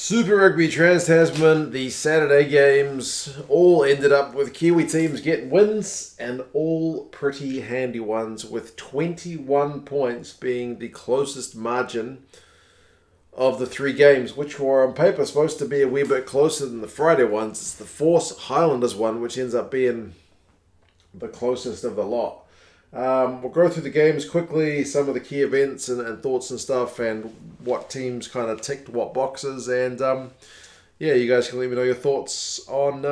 Super Rugby Trans-Tasman, the Saturday games, all ended up with Kiwi teams getting wins, and all pretty handy ones, with 21 points being the closest margin of the three games, which were on paper supposed to be a wee bit closer than the Friday ones. It's the Force Highlanders one, which ends up being the closest of the lot. We'll go through the games quickly, some of the key events and thoughts and stuff, and what teams kind of ticked what boxes. And yeah, you guys can let me know your thoughts on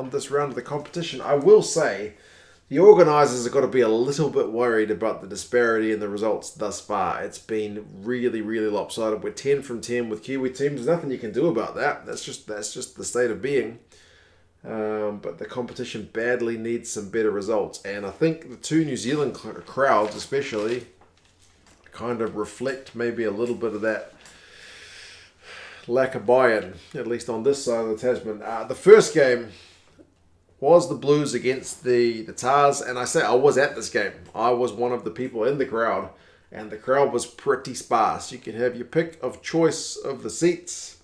this round of the competition. I will say the organisers have got to be a little bit worried about the disparity in the results thus far. It's been really, really lopsided. We're 10 from 10 with Kiwi teams. There's nothing you can do about that. That's just the state of being. But the competition badly needs some better results, and I think the two New Zealand crowds especially kind of reflect maybe a little bit of that lack of buy-in, at least on this side of the Tasman. The first game was the Blues against the Tars, and I was at this game. I was one of the people in the crowd, and the crowd was pretty sparse. You can have your pick of choice of the seats,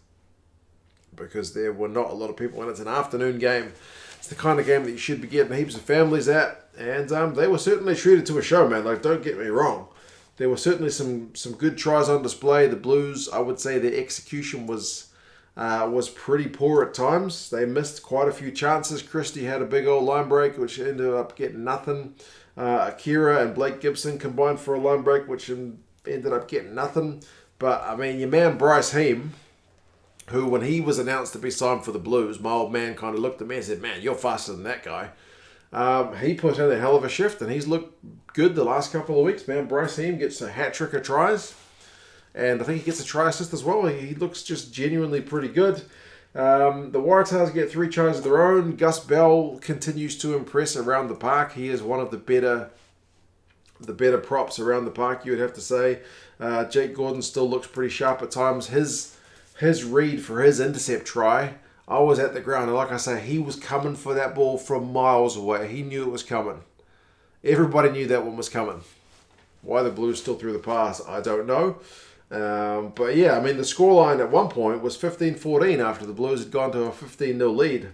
because there were not a lot of people, and it's an afternoon game. It's the kind of game that you should be getting heaps of families at, and they were certainly treated to a show, man. Like, don't get me wrong. There were certainly some good tries on display. The Blues, I would say their execution was pretty poor at times. They missed quite a few chances. Christie had a big old line break, which ended up getting nothing. Akira and Blake Gibson combined for a line break, which ended up getting nothing. But, I mean, your man Bryce Heem, who, when he was announced to be signed for the Blues, my old man kind of looked at me and said, "Man, you're faster than that guy." He put in a hell of a shift, and he's looked good the last couple of weeks, man. Bryce Heem gets a hat-trick of tries, and I think he gets a try assist as well. He looks just genuinely pretty good. The Waratahs get 3 tries of their own. Gus Bell continues to impress around the park. He is one of the better props around the park, you would have to say. Jake Gordon still looks pretty sharp at times. His read for his intercept try, I was at the ground, and like I say, he was coming for that ball from miles away. He knew it was coming. Everybody knew that one was coming. Why the Blues still threw the pass, I don't know. But yeah, I mean, the scoreline at one point was 15-14 after the Blues had gone to a 15-0 lead.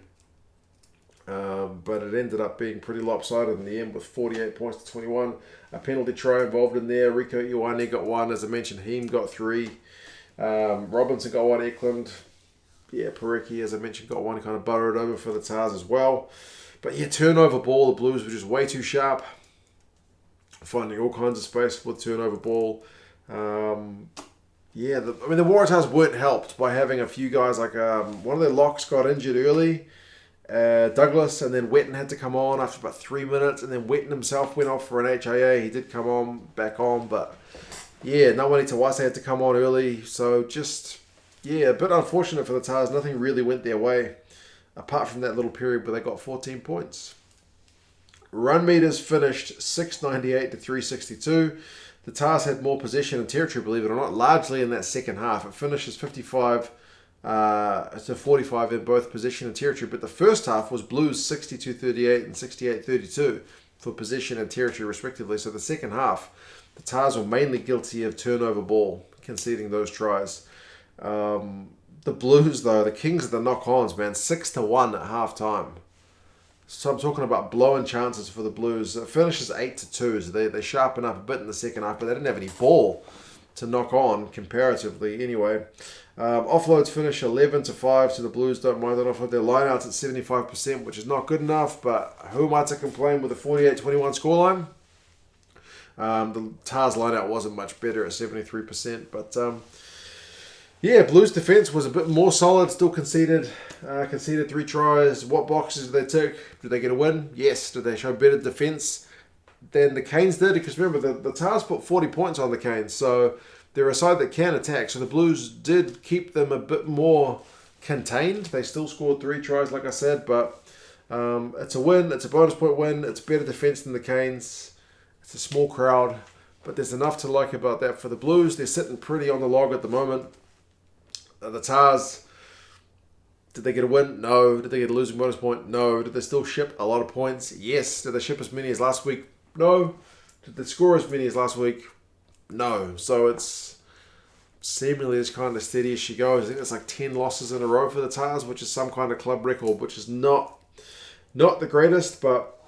But it ended up being pretty lopsided in the end with 48 points to 21. A penalty try involved in there. Rico Ioane got 1, as I mentioned. Heem got 3. Robinson got 1, Eklund. Yeah, Parecki, as I mentioned, got 1, kind of buttered over for the Tars as well. But yeah, turnover ball, the Blues were just way too sharp, finding all kinds of space with turnover ball. Yeah, the Waratahs weren't helped by having a few guys like one of their locks got injured early, Douglas, and then Wetton had to come on after about 3 minutes, and then Wetton himself went off for an HIA. He did come back on, but yeah, Nawani Tawase had to come on early, so just, yeah, a bit unfortunate for the Tars. Nothing really went their way, apart from that little period where they got 14 points. Run meters finished 698 to 362. The Tars had more possession and territory, believe it or not, largely in that second half. It finishes 55 to 45 in both possession and territory, but the first half was Blues 62-38 and 68-32 for possession and territory respectively. So the second half, the Tars were mainly guilty of turnover ball, conceding those tries. The Blues, though, the Kings of the knock-ons, man, 6-1 at half-time. So I'm talking about blowing chances for the Blues. It finishes 8-2, so they sharpen up a bit in the second half, but they didn't have any ball to knock on, comparatively, anyway. Offloads finish 11-5, so the Blues don't mind that offload. Their lineouts at 75%, which is not good enough, but who am I to complain with a 48-21 scoreline? The Tars lineout wasn't much better at 73%, but yeah, Blues defense was a bit more solid, still conceded 3 tries. What boxes did they tick? Did they get a win? Yes. Did they show better defense than the Canes did? Because remember, the Tars put 40 points on the Canes, so they're a side that can attack. So the Blues did keep them a bit more contained. They still scored 3 tries, like I said, but it's a win. It's a bonus point win. It's better defense than the Canes. It's a small crowd, but there's enough to like about that for the Blues. They're sitting pretty on the log at the moment. The Tars, did they get a win? No. Did they get a losing bonus point? No. Did they still ship a lot of points? Yes. Did they ship as many as last week? No. Did they score as many as last week? No. So seemingly as kind of steady as she goes. I think it's like 10 losses in a row for the Tars, which is some kind of club record, which is not the greatest, but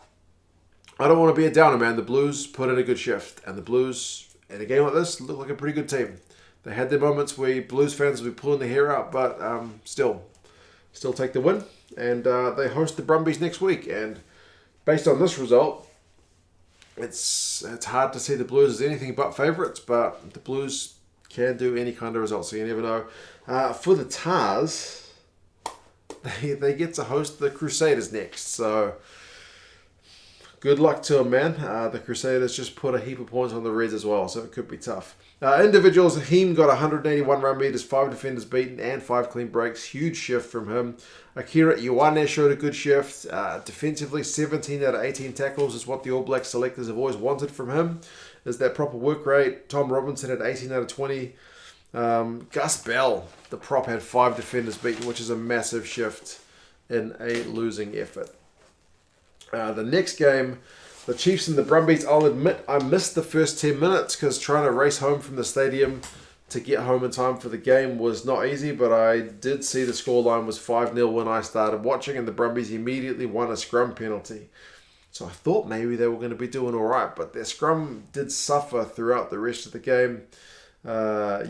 I don't want to be a downer, man. The Blues put in a good shift, and the Blues, in a game like this, look like a pretty good team. They had their moments where Blues fans will be pulling their hair out, but still take the win. And they host the Brumbies next week. And based on this result, it's hard to see the Blues as anything but favourites, but the Blues can do any kind of result, so you never know. For the Tars, they get to host the Crusaders next, so good luck to them, man. The Crusaders just put a heap of points on the Reds as well, so it could be tough. Individuals, Heem got 181 run meters, 5 defenders beaten, and 5 clean breaks. Huge shift from him. Akira Ioane showed a good shift. Defensively, 17 out of 18 tackles is what the All Black selectors have always wanted from him, is that proper work rate. Tom Robinson had 18 out of 20. Gus Bell, the prop, had 5 defenders beaten, which is a massive shift in a losing effort. The next game, the Chiefs and the Brumbies, I'll admit I missed the first 10 minutes because trying to race home from the stadium to get home in time for the game was not easy, but I did see the scoreline was 5-0 when I started watching, and the Brumbies immediately won a scrum penalty. So I thought maybe they were going to be doing all right, but their scrum did suffer throughout the rest of the game.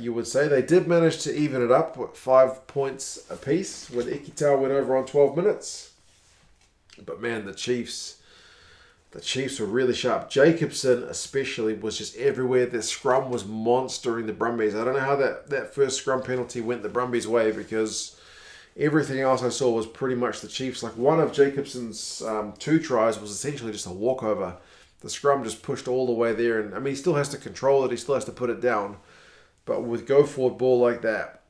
You would say they did manage to even it up with 5 points apiece when Ikitau went over on 12 minutes. But man, the Chiefs were really sharp. Jacobson especially was just everywhere. Their scrum was monstering the Brumbies. I don't know how that first scrum penalty went the Brumbies' way, because everything else I saw was pretty much the Chiefs. Like one of Jacobson's 2 tries was essentially just a walkover. The scrum just pushed all the way there. And I mean, he still has to control it. He still has to put it down. But with go-forward ball like that,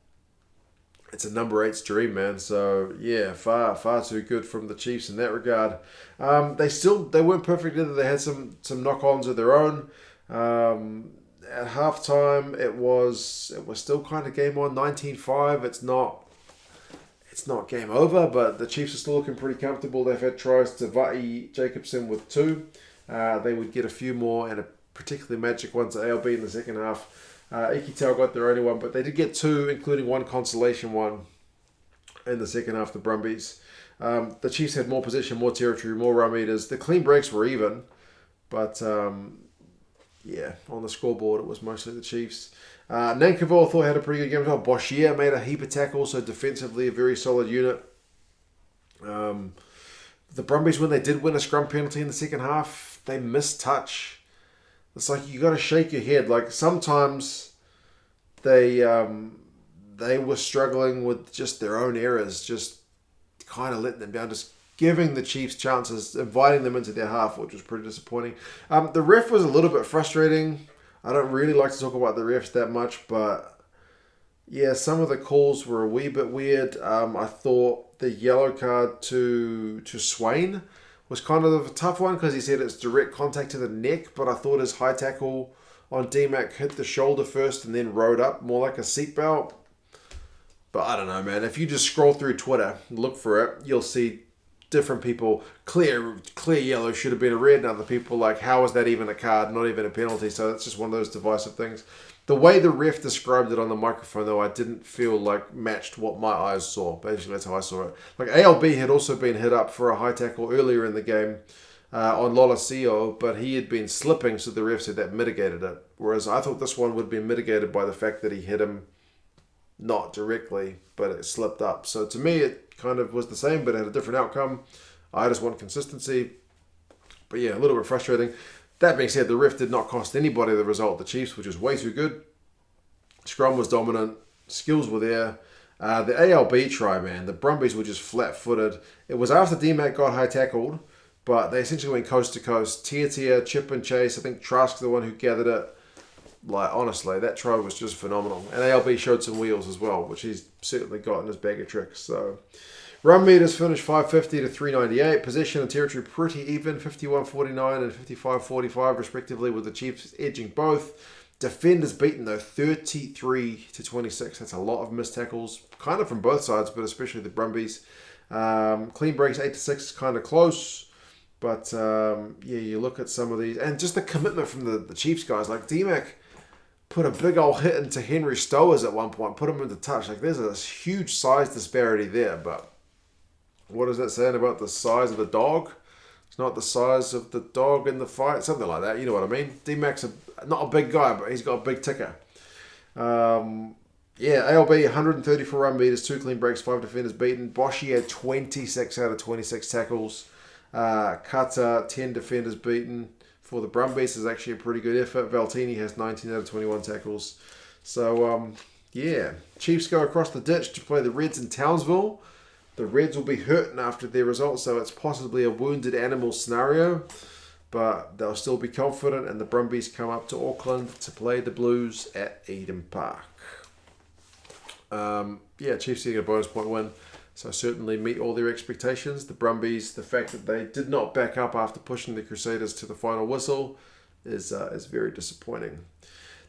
it's a number 8's dream, man. So yeah, far too good from the Chiefs in that regard. They weren't perfect either. They had some knock-ons of their own. At halftime, it was still kind of game on, 19-5. It's not game over, but the Chiefs are still looking pretty comfortable. They've had tries to Va'i Jacobson with 2. They would get a few more, and a particularly magic ones to ALB in the second half. Ikitau got their only one, but they did get 2, including 1 consolation one in the second half, the Brumbies. The Chiefs had more possession, more territory, more run meters. The clean breaks were even, but yeah, on the scoreboard it was mostly the Chiefs. Nankivell thought had a pretty good game as well. Boshier made a heap of tackles, so defensively a very solid unit. The Brumbies, when they did win a scrum penalty in the second half, they missed touch. It's like you got to shake your head. Like sometimes they were struggling with just their own errors, just kind of letting them down, just giving the Chiefs chances, inviting them into their half, which was pretty disappointing. The ref was a little bit frustrating. I don't really like to talk about the refs that much, but yeah, some of the calls were a wee bit weird. I thought the yellow card to Swain was kind of a tough one because he said it's direct contact to the neck, but I thought his high tackle on D-Mac hit the shoulder first and then rode up more like a seatbelt. But I don't know, man. If you just scroll through Twitter and look for it, you'll see different people. Clear yellow should have been a red, and other people like, how is that even a card? Not even a penalty. So it's just one of those divisive things. The way the ref described it on the microphone, though, I didn't feel like matched what my eyes saw. Basically, that's how I saw it. Like ALB had also been hit up for a high tackle earlier in the game on Lolasio, but he had been slipping, so the ref said that mitigated it. Whereas I thought this one would be mitigated by the fact that he hit him not directly, but it slipped up. So to me, it kind of was the same, but it had a different outcome. I just want consistency. But yeah, a little bit frustrating. That being said, the ref did not cost anybody the result. The Chiefs, which was way too good. Scrum was dominant. Skills were there. The ALB try, man, the Brumbies were just flat-footed. It was after D-Mac got high tackled, but they essentially went coast to coast. Tia, chip and chase. I think Trask's the one who gathered it. Like, honestly, that try was just phenomenal. And ALB showed some wheels as well, which he's certainly got in his bag of tricks. So, run meters finished 550 to 398. Possession and territory pretty even, 51-49 and 55-45 respectively, with the Chiefs edging both. Defenders beaten though, 33 to 26. That's a lot of missed tackles, kind of from both sides, but especially the Brumbies. Clean breaks 8 to 6 is kind of close, but yeah, you look at some of these and just the commitment from the Chiefs guys. Like D-Mac put a big old hit into Henry Stowers at one point, put him into touch. Like, there's a huge size disparity there, but what is that saying about the size of the dog? It's not the size of the dog in the fight, something like that. You know what I mean? D-Mac's not a big guy, but he's got a big ticker. Yeah, ALB 134 run meters, 2 clean breaks, 5 defenders beaten. Boshi had 26 out of 26 tackles. Kata 10 defenders beaten. For the Brumbies is actually a pretty good effort. Valtini has 19 out of 21 tackles. So, yeah. Chiefs go across the ditch to play the Reds in Townsville. The Reds will be hurting after their results, so it's possibly a wounded animal scenario. But they'll still be confident, and the Brumbies come up to Auckland to play the Blues at Eden Park. Yeah, Chiefs getting a bonus point win. So certainly meet all their expectations. The Brumbies, the fact that they did not back up after pushing the Crusaders to the final whistle is very disappointing.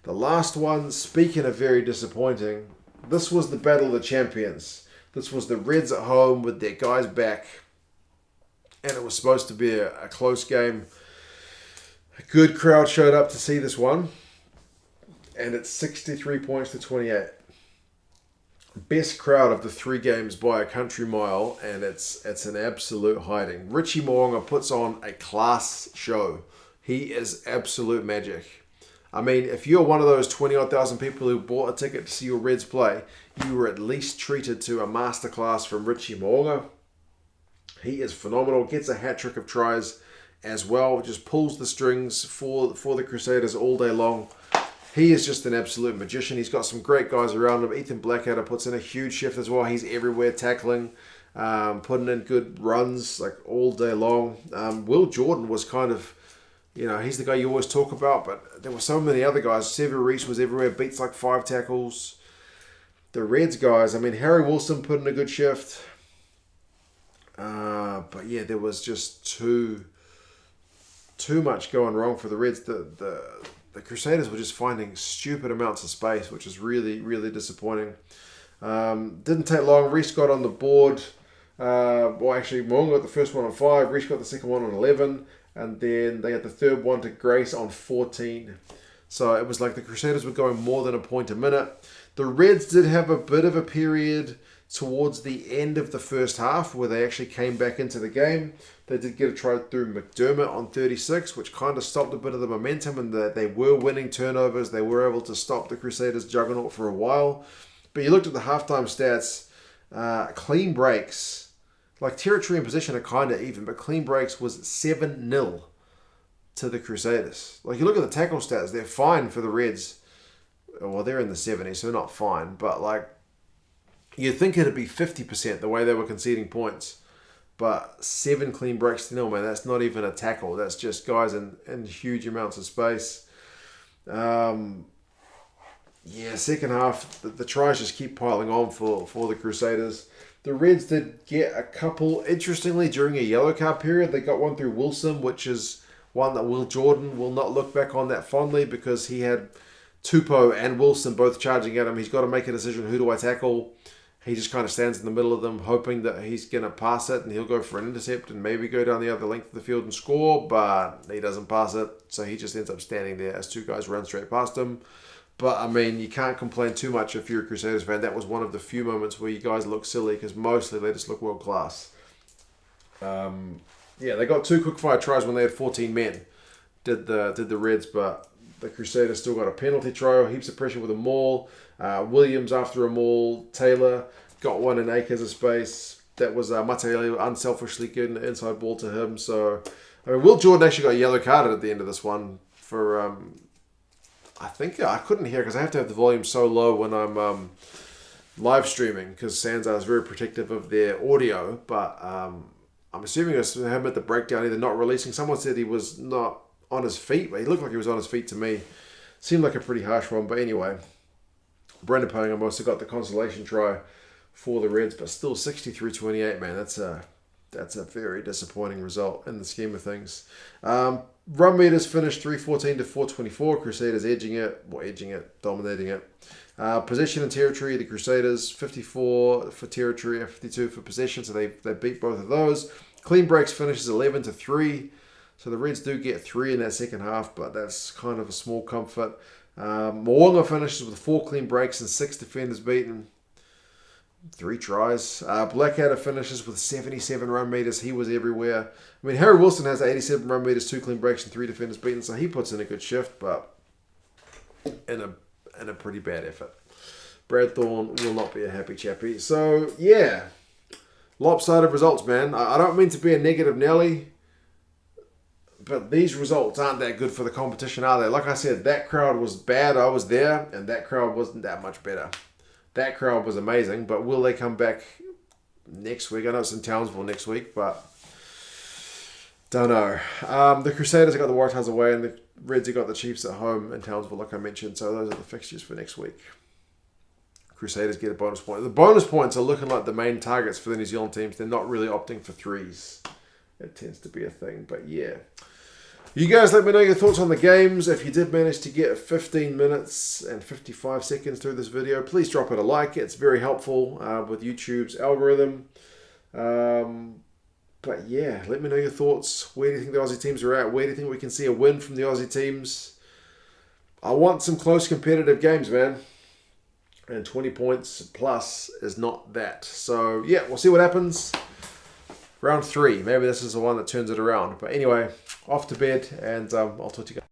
The last one, speaking of very disappointing, this was the Battle of the Champions. This was the Reds at home with their guys back. And it was supposed to be a close game. A good crowd showed up to see this one. And it's 63 points to 28. Best crowd of the 3 games by a country mile, and it's an absolute hiding. Richie Mo'unga puts on a class show. He is absolute magic. I mean, if you're one of those 20-odd thousand people who bought a ticket to see your Reds play, you were at least treated to a masterclass from Richie Mo'unga. He is phenomenal. Gets a hat-trick of tries as well. Just pulls the strings for the Crusaders all day long. He is just an absolute magician. He's got some great guys around him. Ethan Blackadder puts in a huge shift as well. He's everywhere tackling, putting in good runs like all day long. Will Jordan was kind of, he's the guy you always talk about, but there were so many other guys. Sever Reese was everywhere, beats like 5 tackles. The Reds guys, I mean, Harry Wilson put in a good shift. But yeah, there was just too much going wrong for the Reds. The Crusaders were just finding stupid amounts of space, which is really, really disappointing. Didn't take long. Reese got on the board. Actually, Mo'unga got the first one on 5. Reese got the second one on 11. And then they got the third one to Grace on 14. So it was like the Crusaders were going more than a point a minute. The Reds did have a bit of a period towards the end of the first half where they actually came back into the game. They did get a try through McDermott on 36, which kind of stopped a bit of the momentum, and they were winning turnovers. They were able to stop the Crusaders' juggernaut for a while. But you looked at the halftime stats, clean breaks, like territory and position are kind of even, but clean breaks was 7-0 to the Crusaders. Like, you look at the tackle stats, they're fine for the Reds. Well, they're in the 70s, so they're not fine, but like, you'd think it'd be 50% the way they were conceding points. But 7 clean breaks to 0, man, that's not even a tackle. That's just guys in huge amounts of space. Second half, the tries just keep piling on for the Crusaders. The Reds did get a couple, interestingly, during a yellow card period. They got one through Wilson, which is one that Will Jordan will not look back on that fondly because he had Tupou and Wilson both charging at him. He's got to make a decision, who do I tackle? He just kind of stands in the middle of them, hoping that he's going to pass it, and he'll go for an intercept and maybe go down the other length of the field and score, but he doesn't pass it, so he just ends up standing there as 2 guys run straight past him. But, I mean, you can't complain too much if you're a Crusaders fan. That was one of the few moments where you guys look silly, because mostly they just look world-class. They got 2 quick-fire tries when they had 14 men, did the Reds, but the Crusaders still got a penalty try, heaps of pressure with a maul. Williams after a maul. Taylor got one in acres of space. That was Matele unselfishly getting an inside ball to him. So, I mean, Will Jordan actually got yellow carded at the end of this one for, I think, I couldn't hear because I have to have the volume so low when I'm live streaming because Sanzar is very protective of their audio. But I'm assuming it was him at the breakdown, either not releasing. Someone said he was not on his feet, but he looked like he was on his feet to me. Seemed like a pretty harsh one, but anyway. Brendan Poingham also got the consolation try for the Reds, but still 63-28, man. That's a very disappointing result in the scheme of things. Run meters finished 314 to 424. Crusaders edging it, dominating it. Possession and territory, the Crusaders 54 for territory and 52 for possession, so they beat both of those. Clean breaks finishes 11 to 3. So the Reds do get 3 in that second half, but that's kind of a small comfort. Mo'unga finishes with 4 clean breaks and 6 defenders beaten. 3 tries. Blackadder finishes with 77 run meters. He was everywhere. I mean, Harry Wilson has 87 run meters, 2 clean breaks and 3 defenders beaten, so he puts in a good shift, but in a pretty bad effort. Brad Thorne will not be a happy chappy. So, yeah. Lopsided results, man. I don't mean to be a negative Nelly, but these results aren't that good for the competition, are they? Like I said, that crowd was bad. I was there, and that crowd wasn't that much better. That crowd was amazing, but will they come back next week? I know it's in Townsville next week, but don't know. The Crusaders have got the Waratahs away, and the Reds have got the Chiefs at home in Townsville, like I mentioned. So those are the fixtures for next week. Crusaders get a bonus point. The bonus points are looking like the main targets for the New Zealand teams. They're not really opting for threes. It tends to be a thing, but yeah. You guys let me know your thoughts on the games. If you did manage to get 15 minutes and 55 seconds through this video, please drop it a like. It's very helpful with YouTube's algorithm. But yeah, let me know your thoughts. Where do you think the Aussie teams are at? Where do you think we can see a win from the Aussie teams? I want some close competitive games, man. And 20 points plus is not that. So yeah, we'll see what happens. Round 3. Maybe this is the one that turns it around. But anyway, off to bed, and I'll talk to you guys.